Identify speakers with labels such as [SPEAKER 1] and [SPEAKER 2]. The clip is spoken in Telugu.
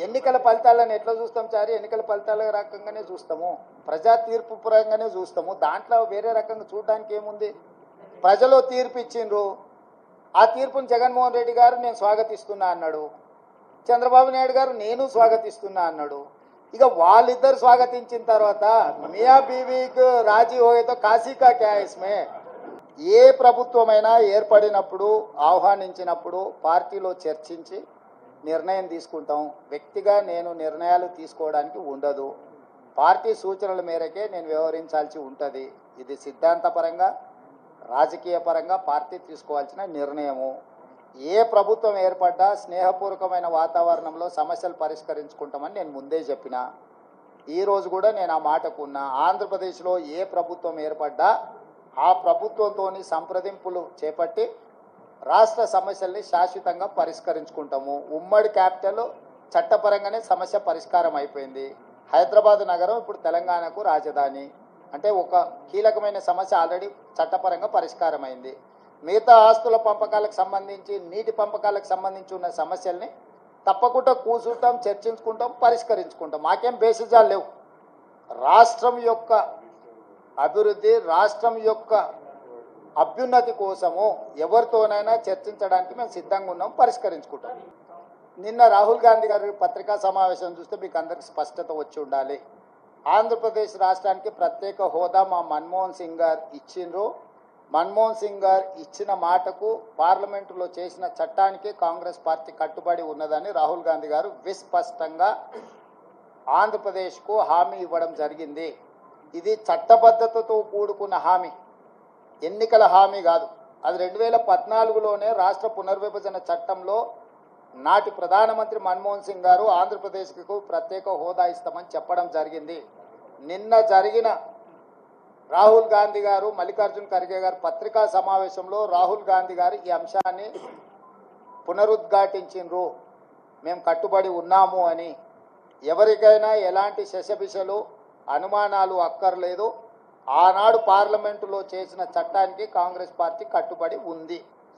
[SPEAKER 1] ఎన్నికల ఫలితాలను ఎట్లా చూస్తాం చారి? ఎన్నికల ఫలితాల రకంగానే చూస్తాము, ప్రజా తీర్పు పరంగానే చూస్తాము. దాంట్లో వేరే రకంగా చూడడానికి ఏముంది? ప్రజలు తీర్పు ఇచ్చిండ్రు, ఆ తీర్పును జగన్మోహన్ రెడ్డి గారు నేను స్వాగతిస్తున్నా అన్నాడు, చంద్రబాబు నాయుడు గారు నేను స్వాగతిస్తున్నా అన్నాడు. ఇక వాళ్ళిద్దరు స్వాగతించిన తర్వాత మియా బీవీకి రాజీ హోయేతో కాశీకా క్యా ఇస్మే? ఏ ప్రభుత్వమైనా ఏర్పడినప్పుడు ఆహ్వానించినప్పుడు పార్టీలో చర్చించి నిర్ణయం తీసుకుంటాం. వ్యక్తిగా నేను నిర్ణయాలు తీసుకోవడానికి ఉండదు, పార్టీ సూచనల మేరకే నేను వ్యవహరించాల్సి ఉంటుంది. ఇది సిద్ధాంతపరంగా రాజకీయ పరంగా పార్టీ తీసుకోవాల్సిన నిర్ణయము. ఏ ప్రభుత్వం ఏర్పడ్డా స్నేహపూర్వకమైన వాతావరణంలో సమస్యలు పరిష్కరించుకుంటామని నేను ముందే చెప్పిన. ఈరోజు కూడా నేను ఆ మాటకు ఉన్నా. ఆంధ్రప్రదేశ్లో ఏ ప్రభుత్వం ఏర్పడ్డా ఆ ప్రభుత్వంతో సంప్రదింపులు చేపట్టి రాష్ట్ర సమస్యల్ని శాశ్వతంగా పరిష్కరించుకుంటాము. ఉమ్మడి క్యాపిటల్ చట్టపరంగానే సమస్య పరిష్కారం అయిపోయింది. హైదరాబాద్ నగరం ఇప్పుడు తెలంగాణకు రాజధాని అంటే ఒక కీలకమైన సమస్య ఆల్రెడీ చట్టపరంగా పరిష్కారం అయింది. మిగతా ఆస్తుల పంపకాలకు సంబంధించి, నీటి పంపకాలకు సంబంధించి ఉన్న సమస్యల్ని తప్పకుండా కూర్చుంటాం, చర్చించుకుంటాం, పరిష్కరించుకుంటాం. మాకేం బేసిజాలు లేవు. రాష్ట్రం యొక్క అభివృద్ధి, రాష్ట్రం యొక్క అభ్యున్నతి కోసము ఎవరితోనైనా చర్చించడానికి మేము సిద్ధంగా ఉన్నాం, పరిష్కరించుకుంటాం. నిన్న రాహుల్ గాంధీ గారి పత్రికా సమావేశం చూస్తే మీకు అందరికి స్పష్టత వచ్చి ఉండాలి. ఆంధ్రప్రదేశ్ రాష్ట్రానికి ప్రత్యేక హోదా మా మన్మోహన్ సింగ్ గారు ఇచ్చిండ్రు. మన్మోహన్ సింగ్ గారు ఇచ్చిన మాటకు, పార్లమెంటులో చేసిన చట్టానికి కాంగ్రెస్ పార్టీ కట్టుబడి ఉన్నదని రాహుల్ గాంధీ గారు విస్పష్టంగా ఆంధ్రప్రదేశ్కు హామీ ఇవ్వడం జరిగింది. ఇది చట్టబద్ధతతో కూడుకున్న హామీ, ఎన్నికల హామీ కాదు. అది 2014లోనే రాష్ట్ర పునర్విభజన చట్టంలో నాటి ప్రధానమంత్రి మన్మోహన్ సింగ్ గారు ఆంధ్రప్రదేశ్కు ప్రత్యేక హోదా ఇస్తామని చెప్పడం జరిగింది. నిన్న జరిగిన రాహుల్ గాంధీ గారు, మల్లికార్జున్ ఖర్గే గారు పత్రికా సమావేశంలో రాహుల్ గాంధీ గారు ఈ అంశాన్ని పునరుద్ఘాటించిండ్రు. మేము కట్టుబడి ఉన్నాము అని. ఎవరికైనా ఎలాంటి శశబిషలు అనుమానాలు అక్కర్లేదు. ఆనాడు పార్లమెంటులో చేసిన చట్టానికి కాంగ్రెస్ పార్టీ కట్టుబడి ఉంది.